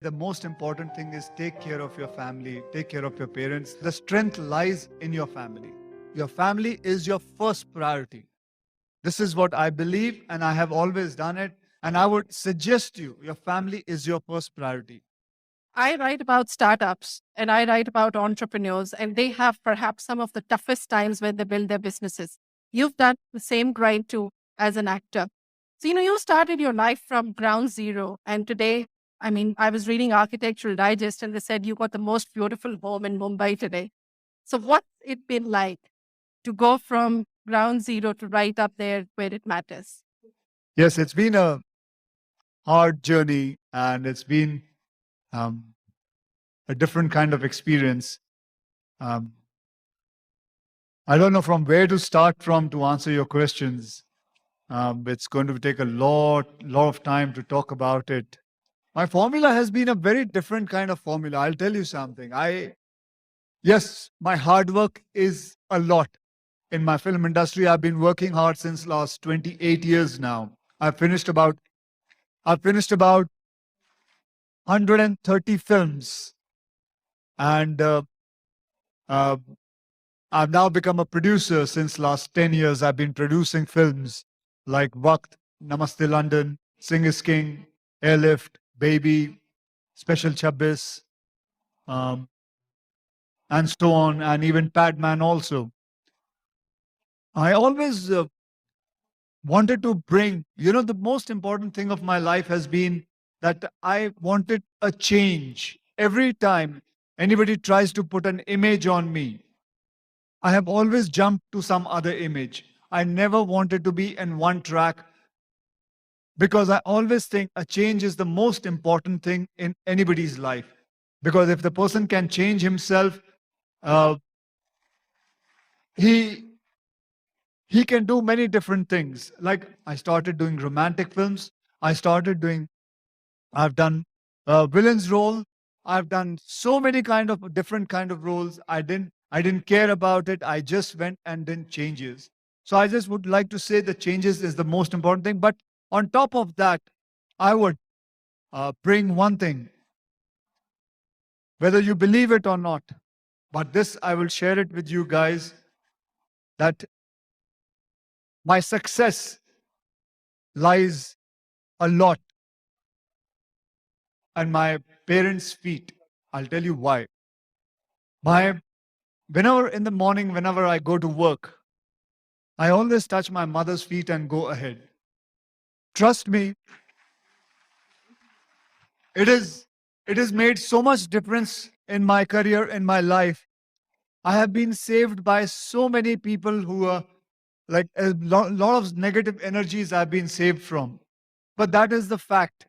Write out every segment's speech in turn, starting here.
The most important thing is take care of your family, take care of your parents. The strength lies in your family. Your family is your first priority. This is what I believe, and I have always done it. And I would suggest you, your family is your first priority. I write about startups and I write about entrepreneurs, and they have perhaps some of the toughest times when they build their businesses. You've done the same grind too as an actor. So, you started your life from ground zero. And today, I was reading Architectural Digest and they said you got the most beautiful home in Mumbai today. So, what's it been like to go from ground zero to right up there where it matters? Yes, it's been a hard journey and it's been um, a different kind of experience. Um, I don't know from where to start from to answer your questions. It's going to take a lot of time to talk about it. My formula has been a very different kind of formula. I'll tell you something. Yes, my hard work is a lot. In my film industry, I've been working hard since last 28 years now. I've finished about 130 films, and uh, I've now become a producer since last 10 years. I've been producing films like Waqt, Namaste London, Sing is King, Airlift, Baby, Special Chabbis, um, and so on, and even Padman also. I always wanted to bring, the most important thing of my life has been that I wanted a change. Every time anybody tries to put an image on me, I have always jumped to some other image. I never wanted to be in one track because I always think a change is the most important thing in anybody's life. Because if the person can change himself, uh, he he can do many different things. Like I started doing romantic films. I started doing. I've done villains role. I've done so many kind of different kind of roles. I didn't care about it. I just went and did changes. So I just would like to say the changes is the most important thing. But on top of that, I would bring one thing, whether you believe it or not. But this I will share it with you guys that my success lies a lot on my parents' feet. I'll tell you why. My Whenever in the morning, whenever I go to work, I always touch my mother's feet and go ahead. Trust me, it is it has made so much difference in my career, in my life. I have been saved by so many people who are like a lot of negative energies I've been saved from. But that is the fact.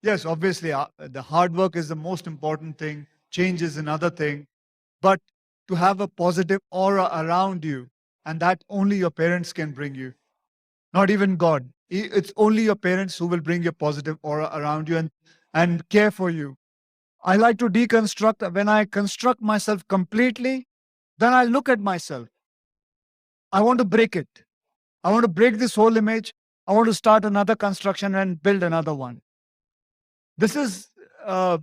Yes, obviously, the hard work is the most important thing. Change is another thing. But to have a positive aura around you, and that only your parents can bring you, not even God. It's only your parents who will bring your positive aura around you and care for you. I like to deconstruct. When I construct myself completely, then I look at myself. I want to break it. I want to break this whole image. I want to start another construction and build another one. This is, uh,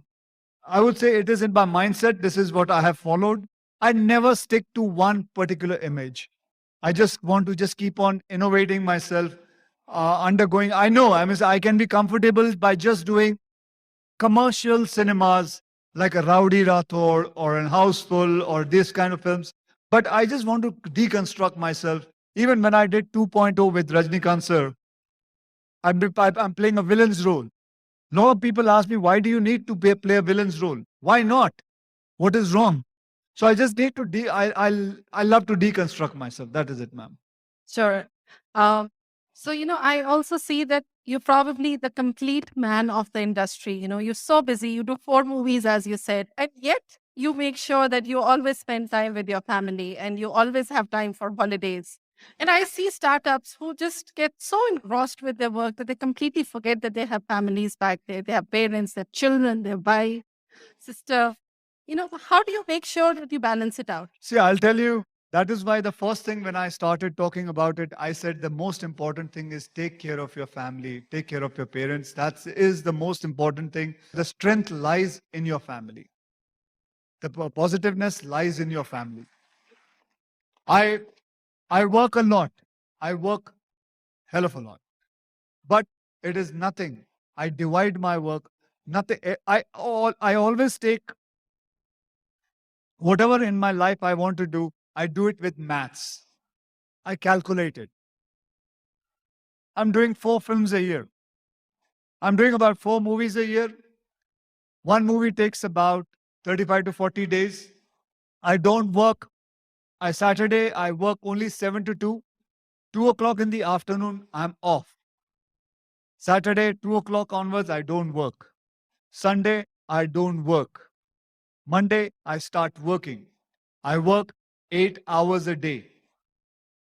I would say, it is in my mindset. This is what I have followed. I never stick to one particular image. I just want to just keep on innovating myself, undergoing. I can be comfortable by just doing commercial cinemas like a Rowdy Rathore or an Houseful or this kind of films. But I just want to deconstruct myself. Even when I did 2.0 with Rajnikant sir, I'm playing a villain's role. A lot of people ask me, why do you need to play a villain's role? Why not? What is wrong? So I just need to I love to deconstruct myself. That is it, ma'am. Sure. Um, so, I also see that you're probably the complete man of the industry. You're so busy. You do four movies, as you said, and yet you make sure that you always spend time with your family and you always have time for holidays. And I see startups who just get so engrossed with their work that they completely forget that they have families back there. They have parents, their children, their wife, sister. How do you make sure that you balance it out? See, I'll tell you. That is why the first thing when I started talking about it, I said the most important thing is take care of your family, take care of your parents. That is the most important thing. The strength lies in your family. The positiveness lies in your family. I I work a lot. I work hell of a lot. But it is nothing. I divide my work. Nothing. I always take whatever in my life I want to do. I do it with maths. I calculate it. I'm doing 4 films a year. I'm doing about 4 movies a year. One movie takes about 35 to 40 days. I don't work. Saturday, I work only 7 to 2. 2 o'clock in the afternoon, I'm off. Saturday, 2 o'clock onwards, I don't work. Sunday, I don't work. Monday, I start working. I work 8 hours a day.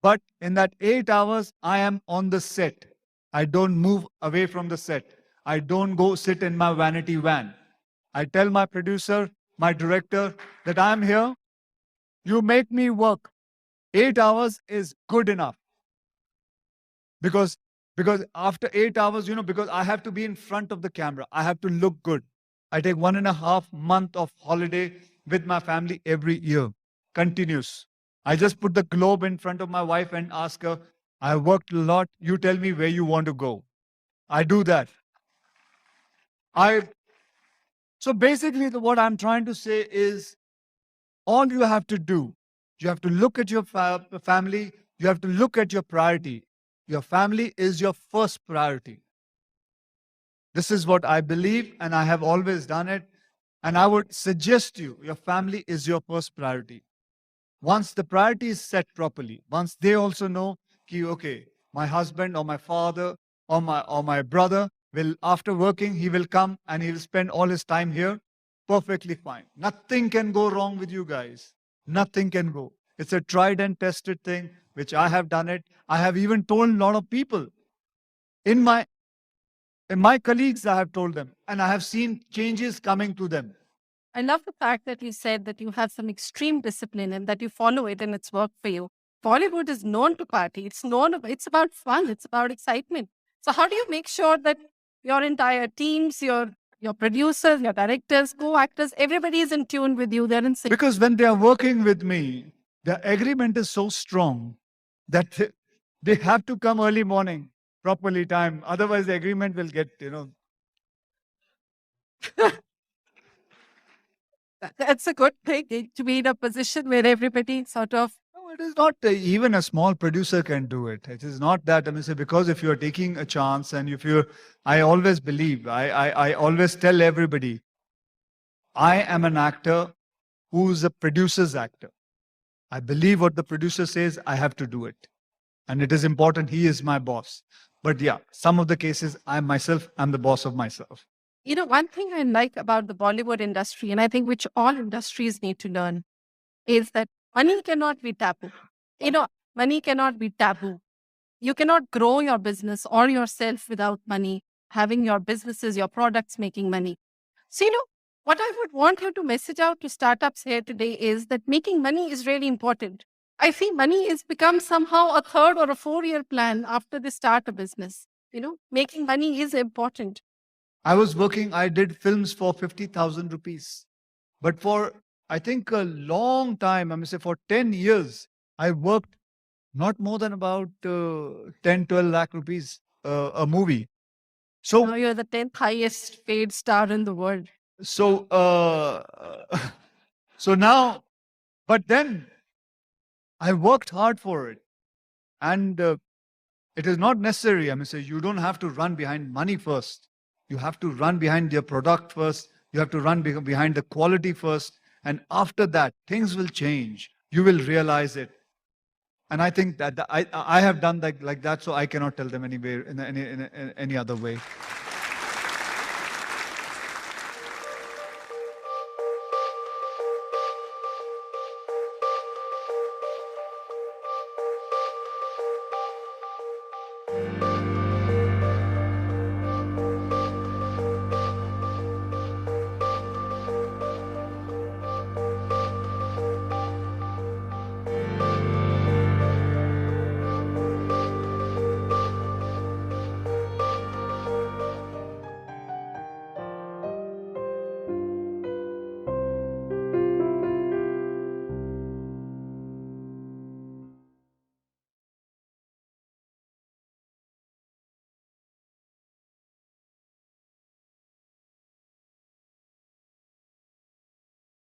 But in that 8 hours, I am on the set. I don't move away from the set. I don't go sit in my vanity van. I tell my producer, my director, that I'm here. You make me work. 8 hours is good enough because because after 8 hours, because I have to be in front of the camera. I have to look good. I take 1.5 month of holiday with my family every year, continuous. I just put the globe in front of my wife and ask her, I worked a lot. You tell me where you want to go. I do that. I so basically what I'm trying to say is all you have to do, you have to look at your family, you have to look at your priority. Your family is your first priority. This is what I believe, and I have always done it. And I would suggest you, your family is your first priority. Once the priority is set properly, once they also know, okay, my husband or my father or my brother will, after working, he will come and he will spend all his time here. Perfectly fine. Nothing can go wrong with you guys. Nothing can go. It's a tried and tested thing, which I have done it. I have even told a lot of people in my colleagues, I have told them, and I have seen changes coming to them. I love the fact that you said that you have some extreme discipline and that you follow it and it's worked for you. Bollywood is known to party. It's about fun. It's about excitement. So how do you make sure that your entire teams, your producers, your directors, co-actors, everybody is in tune with you? They're in sync. Because when they are working with me, the agreement is so strong that they have to come early morning, properly time. Otherwise, the agreement will get. That's a good thing to be in a position where everybody sort of. No, it is not even a small producer can do it. It is not that. I mean, say, because if you're taking a chance and if you're, I always believe, I always tell everybody, I am an actor who's a producer's actor. I believe what the producer says, I have to do it. And it is important. He is my boss. But yeah, some of the cases, I myself am the boss of myself. One thing I like about the Bollywood industry, and I think which all industries need to learn, is that money cannot be taboo. Money cannot be taboo. You cannot grow your business or yourself without money, having your businesses, your products making money. So, what I would want you to message out to startups here today is that making money is really important. I see money has become somehow a 3rd or a 4-year plan after they start a business. Making money is important. I did films for 50,000 rupees. But for, I think, a long time, I mean, say for 10 years, I worked not more than about 10, 12 lakh rupees a movie. Now So, you're the 10th highest paid star in the world. so, so now, but then I worked hard for it. And it is not necessary. I mean, say you don't have to run behind money first. You have to run behind your product first. You have to run behind the quality first. And after that, things will change. You will realize it. And I think that I have done that like that, so I cannot tell them anywhere in any other way.